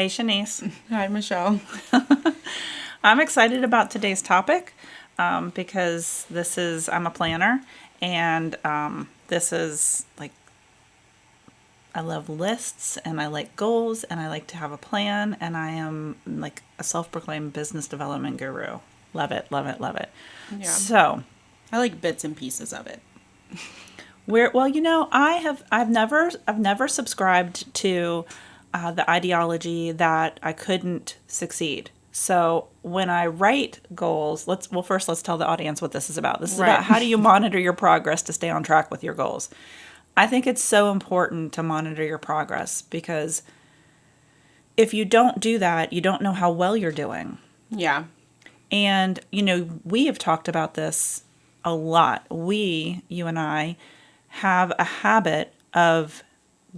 Hey, Shanice. Hi, Michelle. I'm excited about today's topic because I'm a planner, and this is like, I love lists and I like goals and I like to have a plan, and I am like a self-proclaimed business development guru. Love it, love it, love it. Yeah. So, I like bits and pieces of it. I've never subscribed to the ideology that I couldn't succeed. So when I write goals, let's tell the audience what this is about. This is Right. about how do you monitor your progress to stay on track with your goals. I think it's so important to monitor your progress, because if you don't do that, you don't know how well you're doing. Yeah. And, we have talked about this a lot. You and I, have a habit of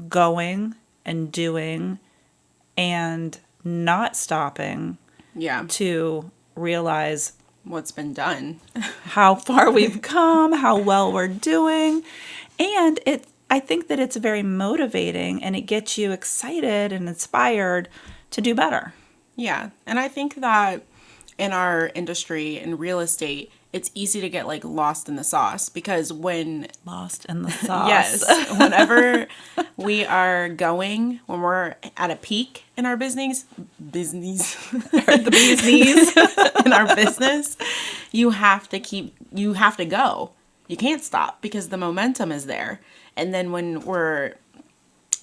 going and doing and not stopping Yeah. to realize What's been done. how far we've come, how well we're doing. And I think that it's very motivating, and it gets you excited and inspired to do better. Yeah. And I think that in our industry, in real estate, it's easy to get like lost in the sauce, because Lost in the sauce. yes, whenever when we're at a peak in our business, The bee's knees. in our business, you have to go. You can't stop because the momentum is there. And then when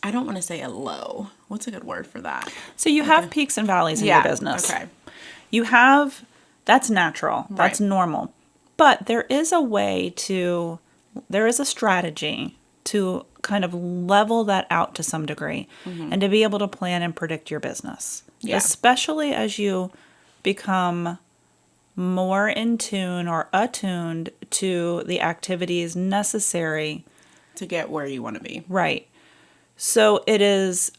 I don't want to say a low. What's a good word for that? So you have peaks and valleys in your business. Okay. That's natural. That's Right. normal. But there is a strategy to kind of level that out to some degree, and to be able to plan and predict your business. Yeah. Especially as you become more in tune or attuned to the activities necessary. To get where you want to be. Right. So it's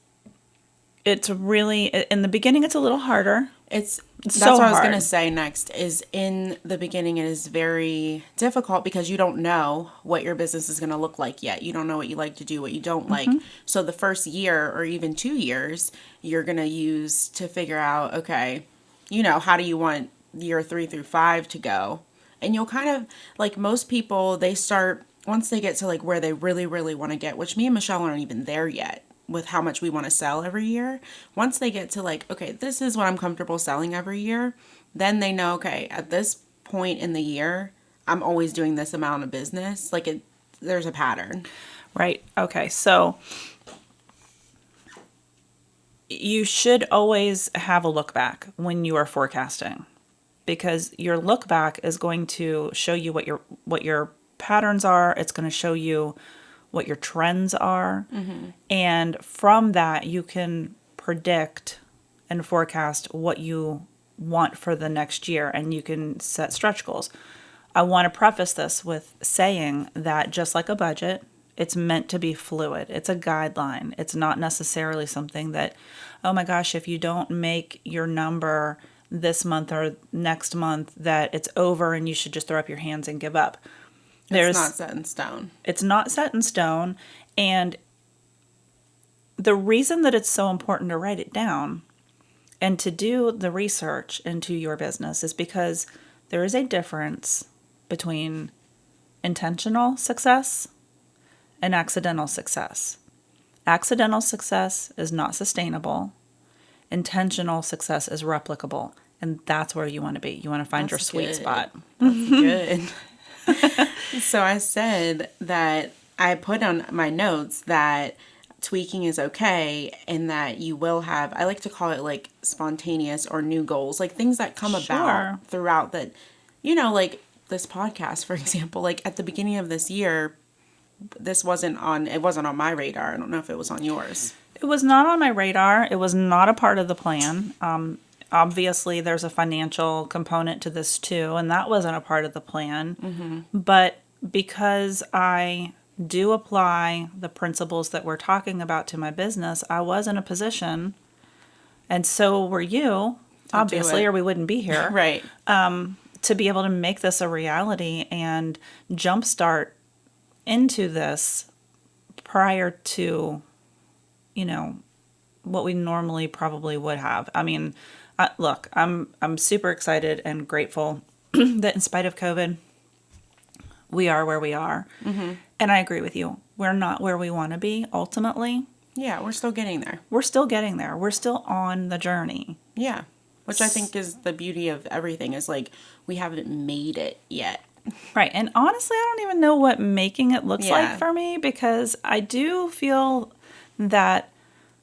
really, in the beginning, it's a little harder. That's so what I was hard. going to say next, is in the beginning it is very difficult because you don't know what your business is going to look like yet. You don't know what you like to do, what you don't like. So the first year or even 2 years, you're going to use to figure out, okay, how do you want year 3 through 5 to go? And you'll kind of, like most people, they start, once they get to like where they really, really want to get, which me and Michelle aren't even there yet with how much we want to sell every year. Once they get to like, okay, this is what I'm comfortable selling every year, then they know, okay, at this point in the year, I'm always doing this amount of business. Like there's a pattern. Right. Okay. So you should always have a look back when you are forecasting, because your look back is going to show you what your patterns are. It's going to show you what your trends are. And from that, you can predict and forecast what you want for the next year, and you can set stretch goals. I want to preface this with saying that, just like a budget, it's meant to be fluid. It's a guideline. It's not necessarily something that, oh my gosh, if you don't make your number this month or next month, that it's over and you should just throw up your hands and give up. It's not set in stone. It's not set in stone. And the reason that it's so important to write it down and to do the research into your business is because there is a difference between intentional success and accidental success. Accidental success is not sustainable. Intentional success is replicable. And that's where you want to be. You want to find your sweet spot. That's good. So I said that I put on my notes that tweaking is okay, and that you will have, I like to call it like spontaneous or new goals, like things that come about throughout that, like this podcast, for example, like at the beginning of this year, it wasn't on my radar. I don't know if it was on yours. It was not on my radar. It was not a part of the plan. Obviously, there's a financial component to this too, and that wasn't a part of the plan. But because I do apply the principles that we're talking about to my business, I was in a position, and so were you, obviously, or we wouldn't be here, Right. To be able to make this a reality and jumpstart into this prior to, we normally probably would have. I mean, look, I'm super excited and grateful that in spite of COVID, we are where we are. Mm-hmm. And I agree with you. We're not where we want to be ultimately. Yeah, we're still getting there. We're still getting there. We're still on the journey. Yeah. Which I think is the beauty of everything, is like we haven't made it yet. Right. And honestly, I don't even know what making it looks like for me, because I do feel that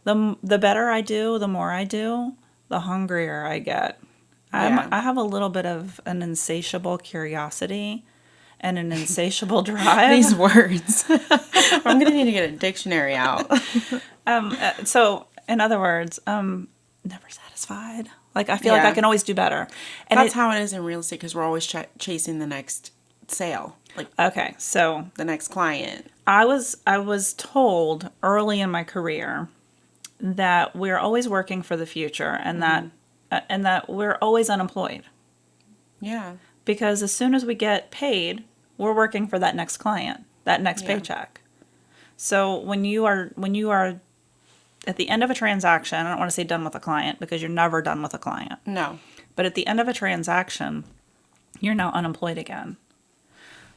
the better I do, the more I do, the hungrier I get. I have a little bit of an insatiable curiosity and an insatiable drive. These words. I'm going to need to get a dictionary out. So, in other words, never satisfied. Like, I feel like Yeah. I can always do better. And That's how it is in real estate, because we're always chasing the next sale, like okay, so the next client. I was told early in my career that we're always working for the future, and that we're always unemployed, Yeah. because as soon as we get paid, we're working for that next client, that next paycheck. So when you are at the end of a transaction, I don't want to say done with a client, because you're never done with a client. No. But at the end of a transaction, you're now unemployed again.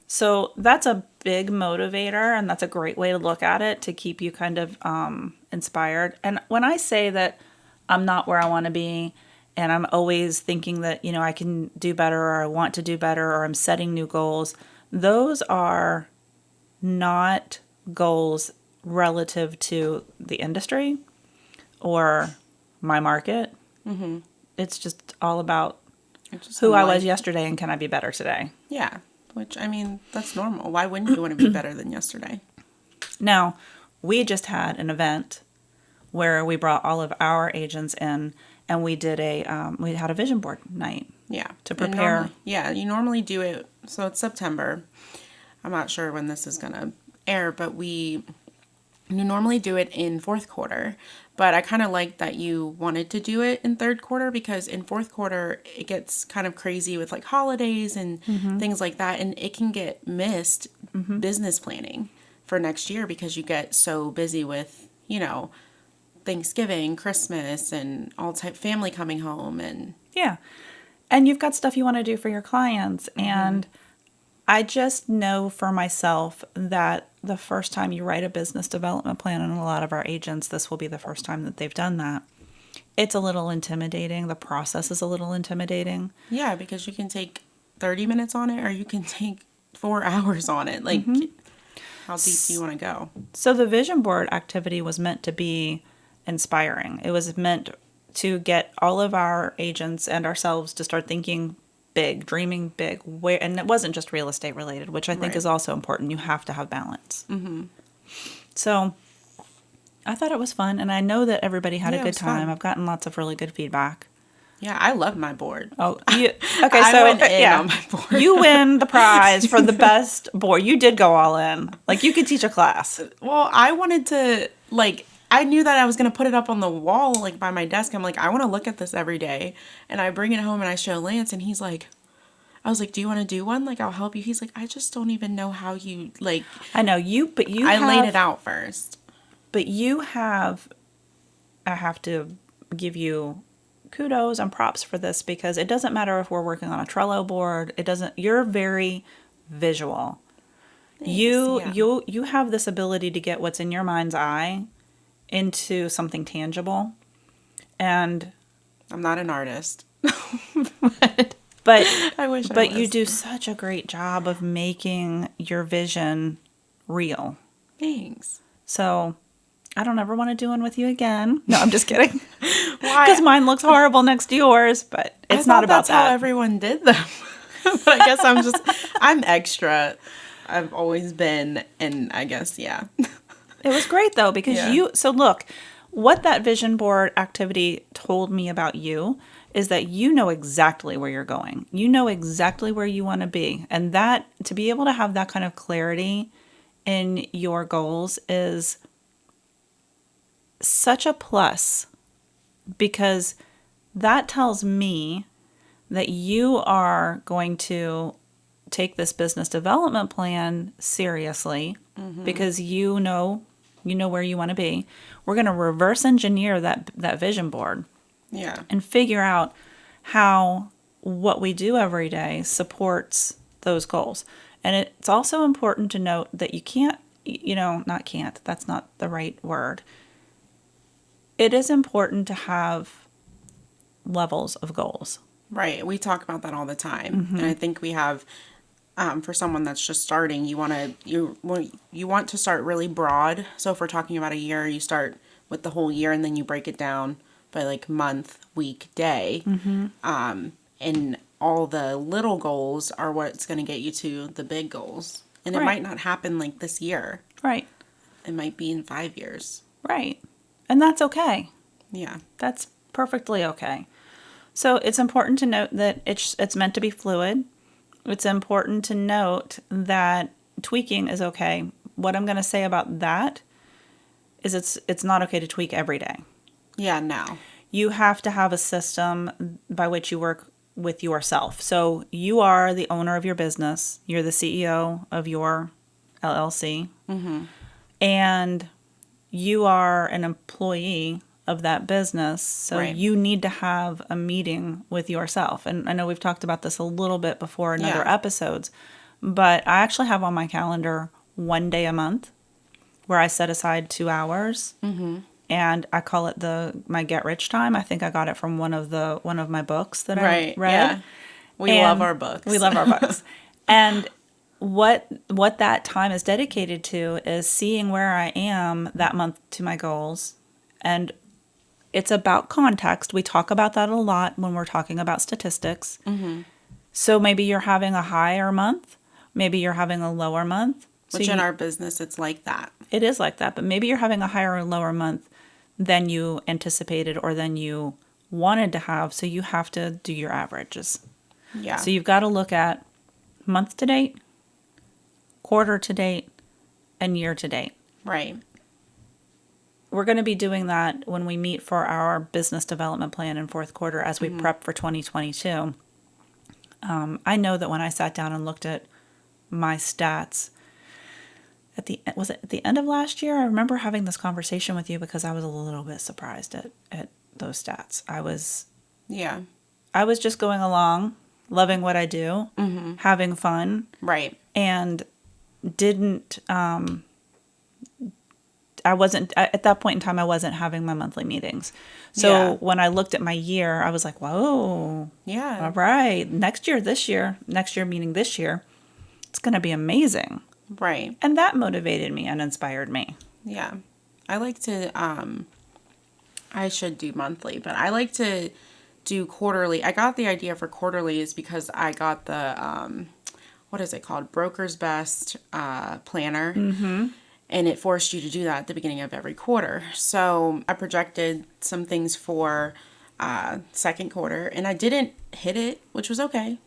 So that's a big motivator, and that's a great way to look at it, to keep you kind of inspired. And when I say that I'm not where I want to be, and I'm always thinking that, I can do better, or I want to do better, or I'm setting new goals, those are not goals relative to the industry or my market. Mm-hmm. It's just all about who I was yesterday and can I be better today. Yeah. Which, I mean, that's normal. Why wouldn't you want to be better than yesterday? Now, we just had an event where we brought all of our agents in, and we did we had a vision board night. Yeah. To prepare. You normally do it. So it's September. I'm not sure when this is going to air, but you normally do it in fourth quarter. But I kind of like that you wanted to do it in third quarter, because in fourth quarter, it gets kind of crazy with like holidays and things like that. And it can get missed, business planning for next year, because you get so busy with, Thanksgiving, Christmas, and all type family coming home. And yeah. And you've got stuff you want to do for your clients. And I just know for myself that the first time you write a business development plan, and a lot of our agents, this will be the first time that they've done that, it's a little intimidating. The process is a little intimidating. Yeah, because you can take 30 minutes on it, or you can take 4 hours on it. Like, how deep do you want to go? So the vision board activity was meant to be inspiring. It was meant to get all of our agents and ourselves to start thinking big, dreaming big, and it wasn't just real estate related, which I think is also important. You have to have balance. Mm-hmm. So I thought it was fun, and I know that everybody had a good time. Fun. I've gotten lots of really good feedback. Yeah, I love my board. Oh, okay. So I went in on my board. You win the prize for the best board. You did go all in. Like, you could teach a class. Well, I wanted to, I knew that I was going to put it up on the wall, by my desk. I'm like, I want to look at this every day. And I bring it home and I show Lance, and he's like, I was like, do you want to do one? I'll help you. He's like, I just don't even know how you, I know you, but you I laid it out first. But I have to give you kudos and props for this, because it doesn't matter if we're working on a Trello board. You're very visual. Thanks, you have this ability to get what's in your mind's eye into something tangible. And I'm not an artist. but I wish but you do such a great job of making your vision real. Thanks. So I don't ever want to do one with you again. No, I'm just kidding. Why? Because mine looks horrible next to yours, but it's not about that's how everyone did them. But I guess I'm extra. I've always been, and I guess, yeah. It was great, though, because so look, what that vision board activity told me about you is that you know exactly where you're going. You know exactly where you want to be. And that, to be able to have that kind of clarity in your goals is such a plus, because that tells me that you are going to take this business development plan seriously, because you know You know where you want to be. We're going to reverse engineer that vision board Yeah. and figure out how what we do every day supports those goals. And it's also important to note that you can't, not can't, that's not the right word. It is important to have levels of goals. Right. We talk about that all the time. And I think we have, for someone that's just starting, you want to start really broad. So if we're talking about a year, you start with the whole year and then you break it down by like month, week, day. And all the little goals are what's going to get you to the big goals. And it Right. might not happen like this year. Right. It might be in 5 years. Right. And that's okay. Yeah. That's perfectly okay. So it's important to note that it's meant to be fluid. It's important to note that tweaking is okay. What I'm going to say about that is it's not okay to tweak every day. Yeah, no. You have to have a system by which you work with yourself. So you are the owner of your business. You're the CEO of your LLC. And you are an employee of that business. So Right. you need to have a meeting with yourself. And I know we've talked about this a little bit before in other Yeah. episodes, but I actually have on my calendar one day a month where I set aside 2 hours. And I call it my get rich time. I think I got it from one of my books that I read. Yeah. We And love our books. We love our books. And what that time is dedicated to is seeing where I am that month to my goals. And it's about context. We talk about that a lot when we're talking about statistics. So maybe you're having a higher month. Maybe you're having a lower month. Which in our business, it's like that. It is like that. But maybe you're having a higher or lower month than you anticipated or than you wanted to have. So you have to do your averages. Yeah. So you've got to look at month to date, quarter to date, and year to date. Right. We're going to be doing that when we meet for our business development plan in fourth quarter as we prep for 2022. I know that when I sat down and looked at my stats was it at the end of last year? I remember having this conversation with you because I was a little bit surprised at those stats. Yeah. I was just going along, loving what I do, having fun, Right. and didn't. I wasn't at that point in time. I wasn't having my monthly meetings. So Yeah. when I looked at my year, I was like, "Whoa, Yeah. all right, next year meaning this year, it's going to be amazing." Right. And that motivated me and inspired me. Yeah. I like to, I should do monthly, but I like to do quarterly. I got the idea for quarterly is because I got the, what is it called? Broker's Best planner. And it forced you to do that at the beginning of every quarter. So I projected some things for second quarter, and I didn't hit it, which was okay.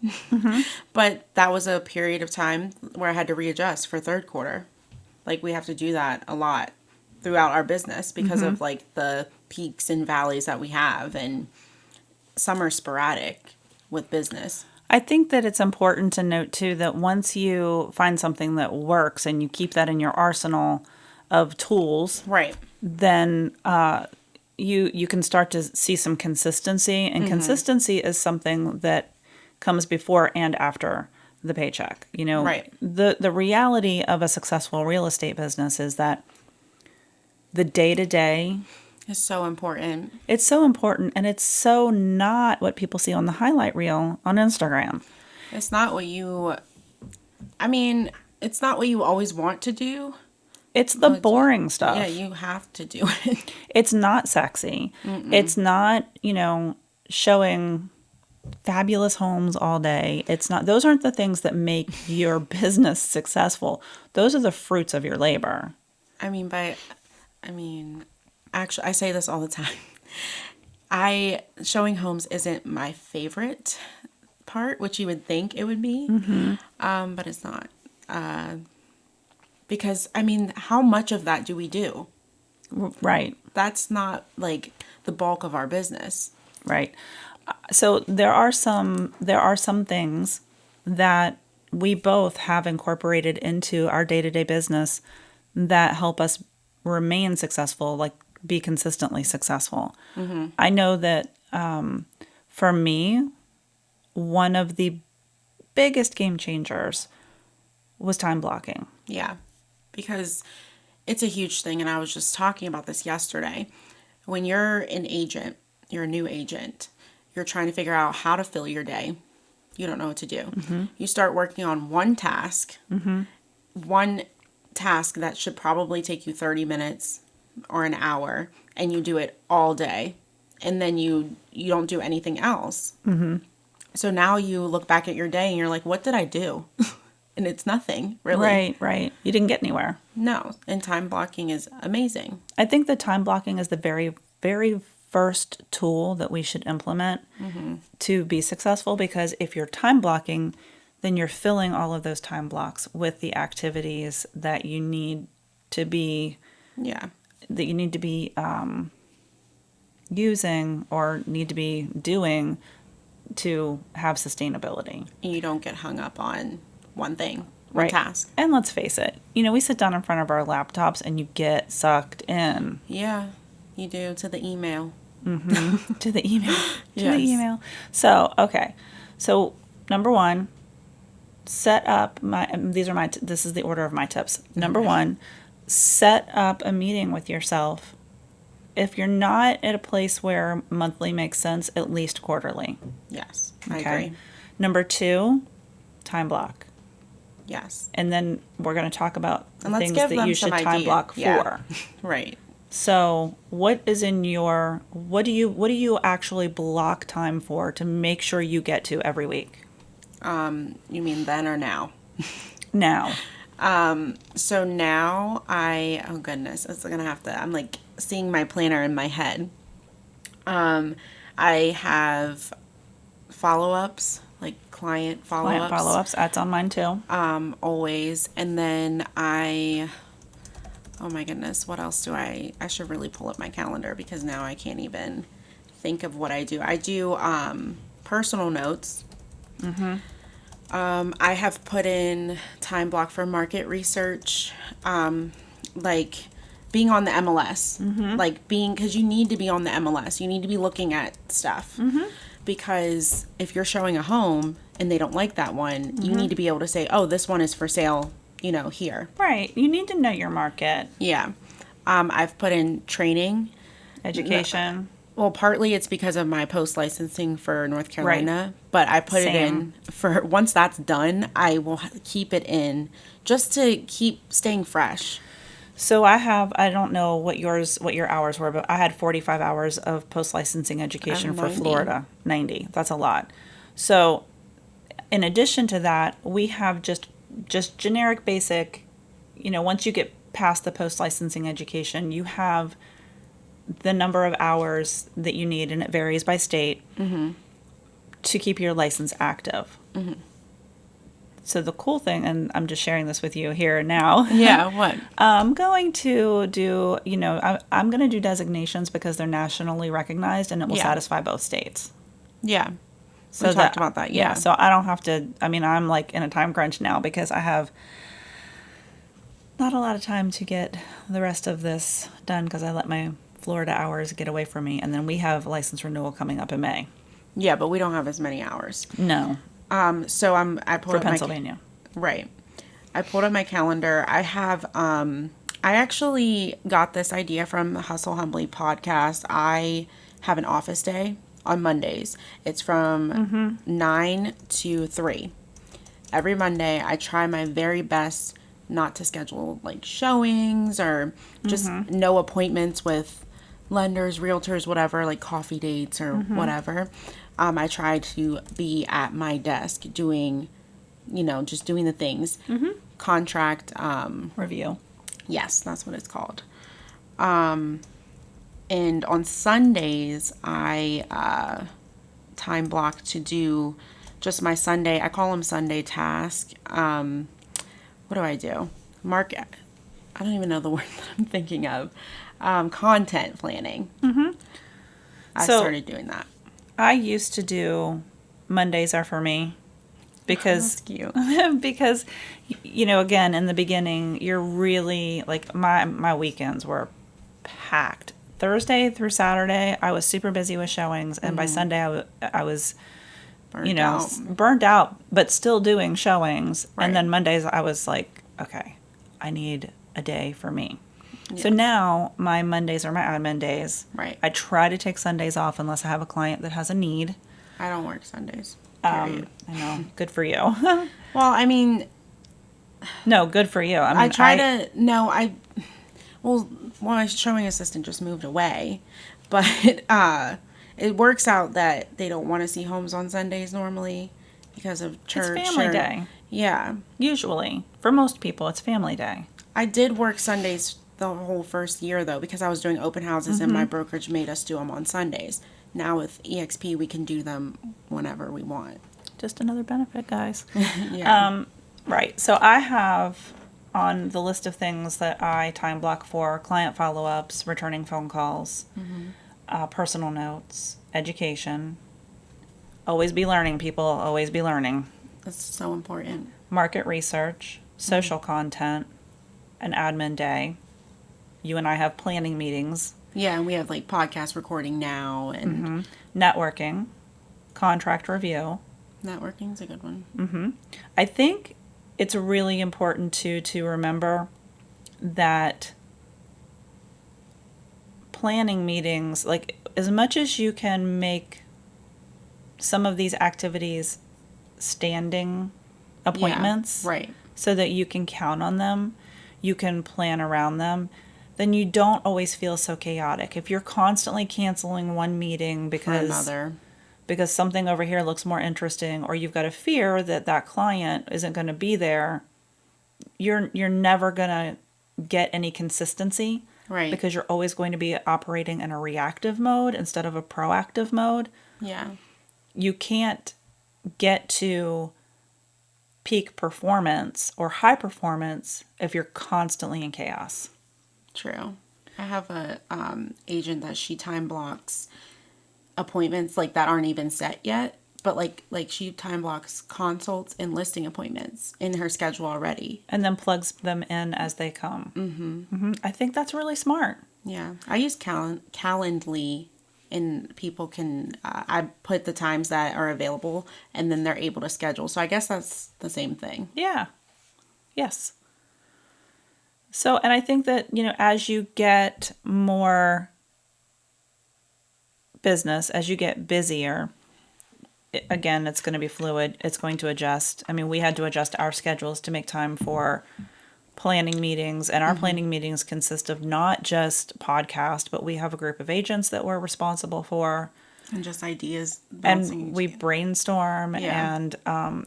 But that was a period of time where I had to readjust for third quarter. Like we have to do that a lot throughout our business because of like the peaks and valleys that we have, and some are sporadic with business. I think that it's important to note too that once you find something that works and you keep that in your arsenal of tools, Right. then you can start to see some consistency, and consistency is something that comes before and after the paycheck. Right. The reality of a successful real estate business is that the day-to-day, It's so important. it's so important, and it's so not what people see on the highlight reel on Instagram. It's not what it's not what you always want to do. It's the boring stuff. Yeah, you have to do it. It's not sexy. It's not, showing fabulous homes all day. It's not, those aren't the things that make your business successful. Those are the fruits of your labor. Actually, I say this all the time. Showing homes isn't my favorite part, which you would think it would be, but it's not. Because, how much of that do we do? Right. That's not like the bulk of our business. Right. So there are some things that we both have incorporated into our day-to-day business that help us remain successful, like be consistently successful. I know that for me, one of the biggest game changers was time blocking. Yeah, because it's a huge thing. And I was just talking about this yesterday. When you're an agent, you're a new agent, you're trying to figure out how to fill your day. You don't know what to do. You start working on one task, one task that should probably take you 30 minutes or an hour, and you do it all day. And then you don't do anything else. So now you look back at your day and you're like, what did I do? And it's nothing, really. Right. You didn't get anywhere. No. And time blocking is amazing. I think the time blocking is the very, very first tool that we should implement to be successful, because if you're time blocking, then you're filling all of those time blocks with the activities that you need to be using or need to be doing to have sustainability. You don't get hung up on one thing, one task. And let's face it, we sit down in front of our laptops and you get sucked in. Yeah, you do, to the email. To the email. Yes. The email. So, okay. So, number one, set up this is the order of my tips. Number one, set up a meeting with yourself. If you're not at a place where monthly makes sense, at least quarterly. Yes, I agree. Number two, time block. Yes. And then we're going to talk about the things give that them you should some time idea. block for. Right. So, what do you actually block time for to make sure you get to every week? You mean then or now? Now. So now oh goodness, I'm like seeing my planner in my head. I have follow-ups, like client follow-ups. Client follow-ups, that's on mine too. Always. And then oh my goodness, what else do I should really pull up my calendar, because now I can't even think of what I do. I do, personal notes. I have put in time block for market research, like being on the MLS, because you need to be on the MLS. You need to be looking at stuff, because if you're showing a home and they don't like that one, you need to be able to say, oh, this one is for sale, here. Right. You need to know your market. Yeah. I've put in training. Education. Well, partly it's because of my post-licensing for North Carolina, but I put it in for, once that's done, I will keep it in just to keep staying fresh. So I don't know what your hours were, but I had 45 hours of post-licensing education for Florida. 90. That's a lot. So in addition to that, we have just generic basic, once you get past the post-licensing education, you have the number of hours that you need, and it varies by state, to keep your license active. So the cool thing, and I'm just sharing this with you here now. Yeah, what? I'm going to do, I'm going to do designations because they're nationally recognized and it will satisfy both states. Yeah. So we talked about that, yeah. So I don't have to, I'm like in a time crunch now because I have not a lot of time to get the rest of this done because I let my Florida hours get away from me. And then we have license renewal coming up in May. Yeah, but we don't have as many hours. No. So I pulled up Pennsylvania. Right. I pulled up my calendar. I have, I actually got this idea from the Hustle Humbly podcast. I have an office day on Mondays. It's from 9 to 3. Every Monday, I try my very best not to schedule like showings or just no appointments with lenders, realtors, whatever, like coffee dates or whatever. I try to be at my desk doing, just doing the things. Contract Review. Yes, that's what it's called. And on Sundays, I time block to do just my Sunday. I call them Sunday task. What do I do? I don't even know the word that I'm thinking of. Content planning. I started doing that. I used to do Mondays are for me because That's cute. because again, in the beginning, you're really like my weekends were packed. Thursday through Saturday, I was super busy with showings, and by Sunday, I was Burnt out. burned out, but still doing showings. Right. And then Mondays, I was like, okay, I need a day for me. Yeah. So now my Mondays are my admin days. Right. I try to take Sundays off unless I have a client that has a need. I don't work Sundays. Period. I know. Good for you. Well, I mean, No, good for you. I mean, I try to. No, well, my showing assistant just moved away, but it works out that they don't want to see homes on Sundays normally because of church. It's family day. Yeah. Usually, for most people, it's family day. I did work Sundays the whole first year, though, because I was doing open houses and my brokerage made us do them on Sundays. Now with EXP, we can do them whenever we want. Just another benefit, guys. Yeah. Right. So I have on the list of things that I time block for client follow-ups, returning phone calls, personal notes, education. Always be learning, people. Always be learning. That's so important. Market research, social content, an admin day. You and I have planning meetings. Yeah, and we have like podcast recording now, and Networking, contract review. networking's a good one. I think it's really important to remember that planning meetings, like as much as you can make some of these activities standing appointments, Yeah, right. so that you can count on them, you can plan around them, then you don't always feel so chaotic. If you're constantly canceling one meeting For another. because something over here looks more interesting, or you've got a fear that that client isn't going to be there, you're never going to get any consistency. Right. Because you're always going to be operating in a reactive mode instead of a proactive mode. Yeah. You can't get to peak performance or high performance if you're constantly in chaos. True. I have a agent that she time blocks appointments like that aren't even set yet, but like she time blocks consults and listing appointments in her schedule already. And then plugs them in as they come. I think that's really smart. Yeah, I use Calendly, and people can I put the times that are available, and then they're able to schedule. So I guess that's the same thing. Yeah. Yes. So, and I think that, as you get more business, as you get busier, again, it's going to be fluid. It's going to adjust. I mean, we had to adjust our schedules to make time for planning meetings, and our planning meetings consist of not just podcast, but we have a group of agents that we're responsible for. And just ideas bouncing. And we brainstorm, Yeah.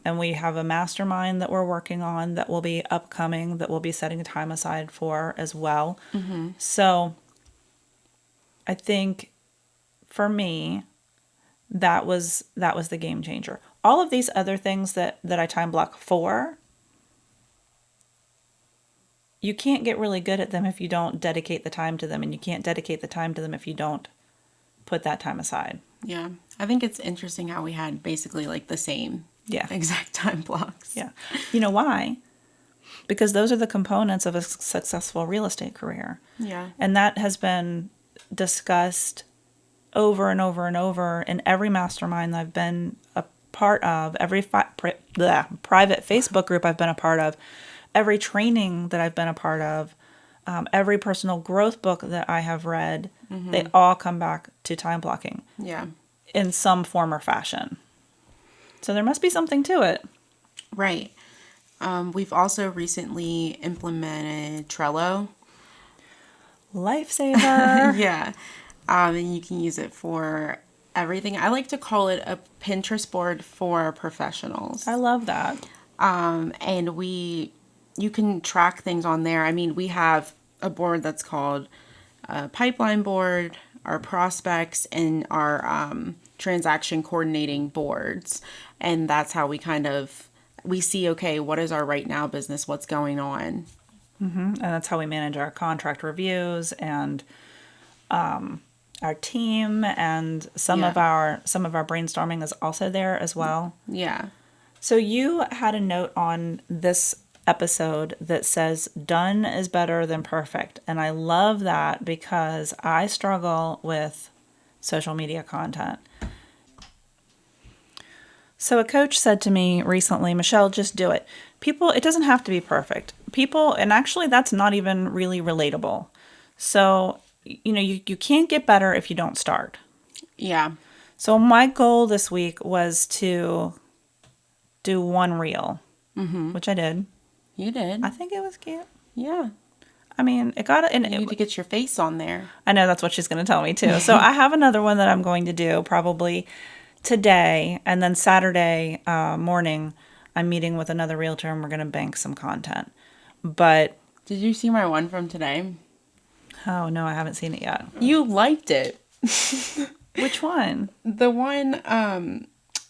and we have a mastermind that we're working on that will be upcoming, that we'll be setting time aside for as well. So I think for me, that was the game changer. All of these other things that I time block for, you can't get really good at them if you don't dedicate the time to them, and you can't dedicate the time to them if you don't put that time aside. Yeah. I think it's interesting how we had basically like the same exact time blocks. Yeah. You know why? Because those are the components of a successful real estate career. Yeah. And that has been discussed over and over and over in every mastermind I've been a part of, every private Facebook group I've been a part of, every training that I've been a part of, every personal growth book that I have read. They all come back to time blocking. Yeah. In some form or fashion. So there must be something to it. Right. We've also recently implemented Trello. Lifesaver. Yeah. And you can use it for everything. I like to call it a Pinterest board for professionals. I love that. And you can track things on there. I mean, we have a board that's called a pipeline board, our prospects, and our transaction coordinating boards. And that's how we see, okay, what is our right now business? What's going on? And that's how we manage our contract reviews and our team, and some of our brainstorming is also there as well. Yeah. So you had a note on this episode that says done is better than perfect. And I love that because I struggle with social media content. So a coach said to me recently, Michelle, just do it. People, it doesn't have to be perfect. People, and actually that's not even really relatable. So, you can't get better if you don't start. Yeah. So my goal this week was to do one reel, which I did. You did. I think it was cute. Yeah. I mean, it got it. You need to get your face on there. I know that's what she's going to tell me too. So I have another one that I'm going to do probably today, and then Saturday morning, I'm meeting with another realtor, and we're going to bank some content. But Did you see my one from today? oh no, I haven't seen it yet. You liked it. Which one? The one,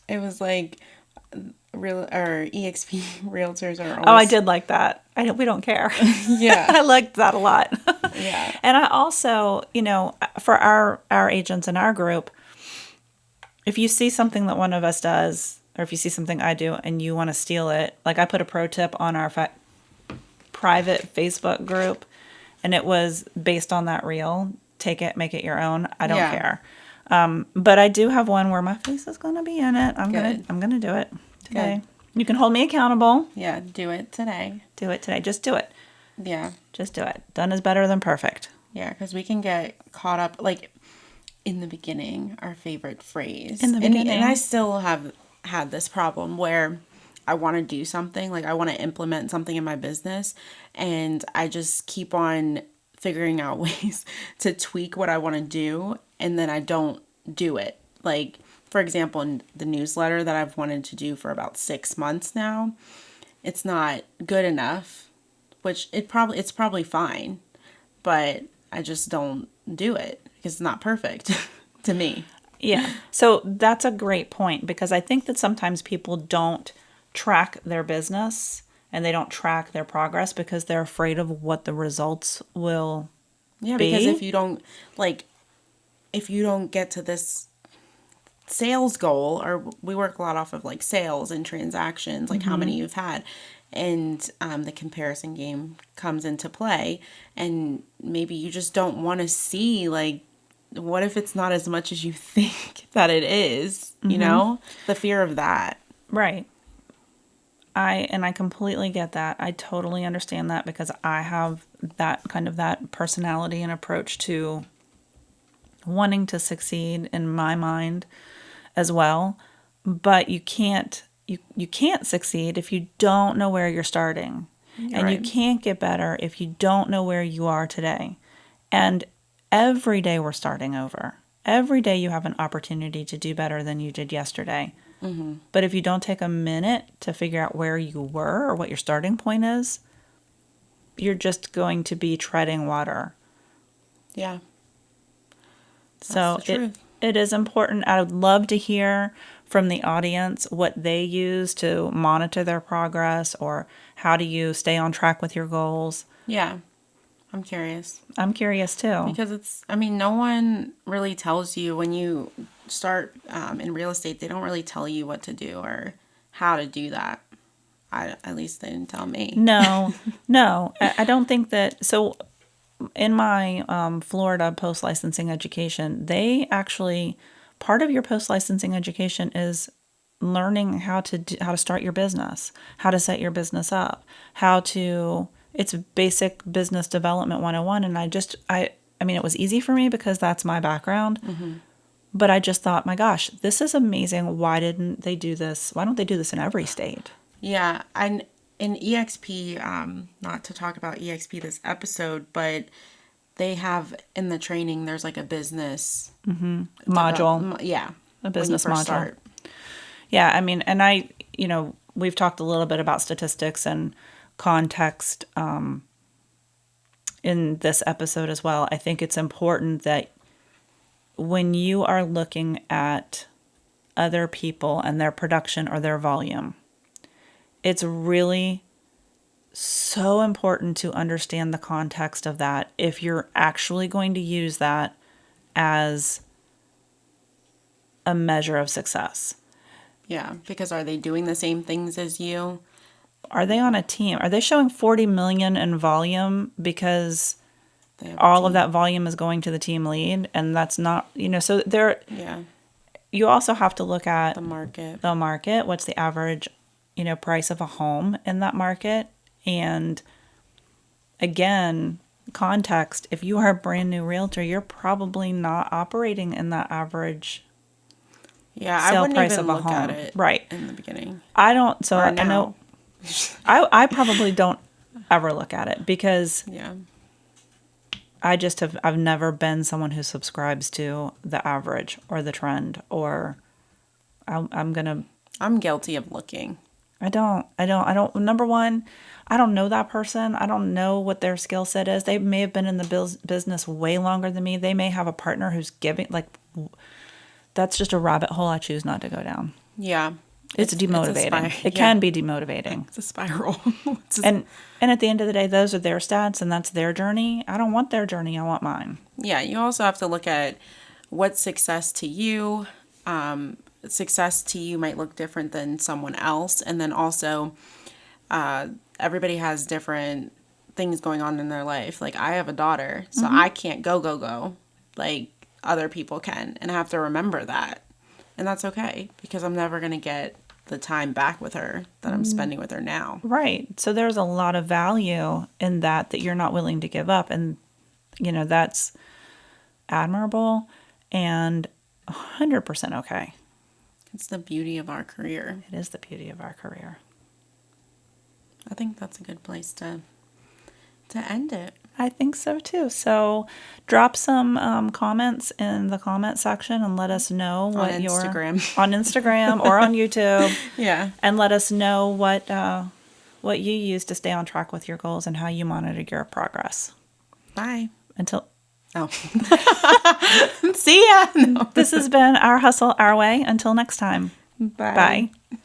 it was like real or EXP realtors are always... Oh, I did like that. We don't care. Yeah. I liked that a lot. Yeah. And I also, for our agents in our group, if you see something that one of us does, or if you see something I do and you want to steal it, like I put a pro tip on our private Facebook group, and it was based on that reel. Take it, make it your own. I don't care. But I do have one where my face is going to be in it. I'm gonna do it today. Good. You can hold me accountable. Yeah, do it today. Do it today. Just do it. Yeah. Just do it. Done is better than perfect. Yeah, because we can get caught up, like, in the beginning, our favorite phrase. In the beginning. And I still have had this problem where I want to do something, like I want to implement something in my business, and I just keep on figuring out ways to tweak what I want to do, and then I don't do it. Like, for example, in the newsletter that I've wanted to do for about 6 months now, it's not good enough, which it's probably fine, but I just don't do it because it's not perfect to me. Yeah. So that's a great point, because I think that sometimes people don't track their business and they don't track their progress because they're afraid of what the results will be. Because if you don't get to this sales goal, or we work a lot off of like sales and transactions, like how many you've had, and the comparison game comes into play, and maybe you just don't want to see, like, what if it's not as much as you think that it is, the fear of that. Right. I completely get that. I totally understand that, because I have that personality and approach to wanting to succeed in my mind as well. But you can't succeed if you don't know where you're starting. And you can't get better if you don't know where you are today. And every day we're starting over. Every day you have an opportunity to do better than you did yesterday. Mm-hmm. But if you don't take a minute to figure out where you were or what your starting point is, you're just going to be treading water. Yeah. So it is important. I would love to hear from the audience what they use to monitor their progress, or how do you stay on track with your goals. Yeah. I'm curious. I'm curious too. Because no one really tells you when you start in real estate. They don't really tell you what to do or how to do that. At least they didn't tell me. No. I don't think that. So in my Florida post-licensing education, they actually, part of your post-licensing education is learning how to start your business, how to set your business up, it's basic business development 101. And it was easy for me because that's my background. Mm-hmm. But I just thought, my gosh, this is amazing. Why didn't they do this? Why don't they do this in every state? Yeah. And in EXP, not to talk about EXP this episode, but they have in the training, there's like a business module. A business module. Start. Yeah. And we've talked a little bit about statistics and context in this episode as well. I think it's important that when you are looking at other people and their production or their volume, it's really so important to understand the context of that if you're actually going to use that as a measure of success. Yeah, because are they doing the same things as you? Are they on a team? Are they showing 40 million in volume because They have a all of team. that volume is going to the team lead? And that's not, so Yeah, you also have to look at the market. the market. What's the average, price of a home in that market? And again, context, if you are a brand new realtor, you're probably not operating in that average Yeah, I sale wouldn't price even of a look at home. it Right. in the beginning. I don't, so Or I now. know I probably don't ever look at it because Yeah. I've never been someone who subscribes to the average or the trend or I'm guilty of looking. I don't, number one, I don't know that person. I don't know what their skill set is. They may have been in the business way longer than me. They may have a partner who's giving, that's just a rabbit hole I choose not to go down. Yeah. It's demotivating. It yeah. can be demotivating. It's a spiral. And at the end of the day, those are their stats and that's their journey. I don't want their journey. I want mine. Yeah, you also have to look at what's success to you. Success to you might look different than someone else. And then also, everybody has different things going on in their life. Like, I have a daughter, so I can't go like other people can. And I have to remember that. And that's okay because I'm never going to get the time back with her that I'm spending with her now. Right. So there's a lot of value in that you're not willing to give up. And, that's admirable and 100% okay. It's the beauty of our career. It is the beauty of our career. I think that's a good place to end it. I think so too. So drop some comments in the comment section and let us know what On Instagram. on Instagram or on YouTube. Yeah. And let us know what you use to stay on track with your goals and how you monitor your progress. Bye. Until Oh. See ya. No. This has been Our Hustle, Our Way. Until next time. Bye. Bye.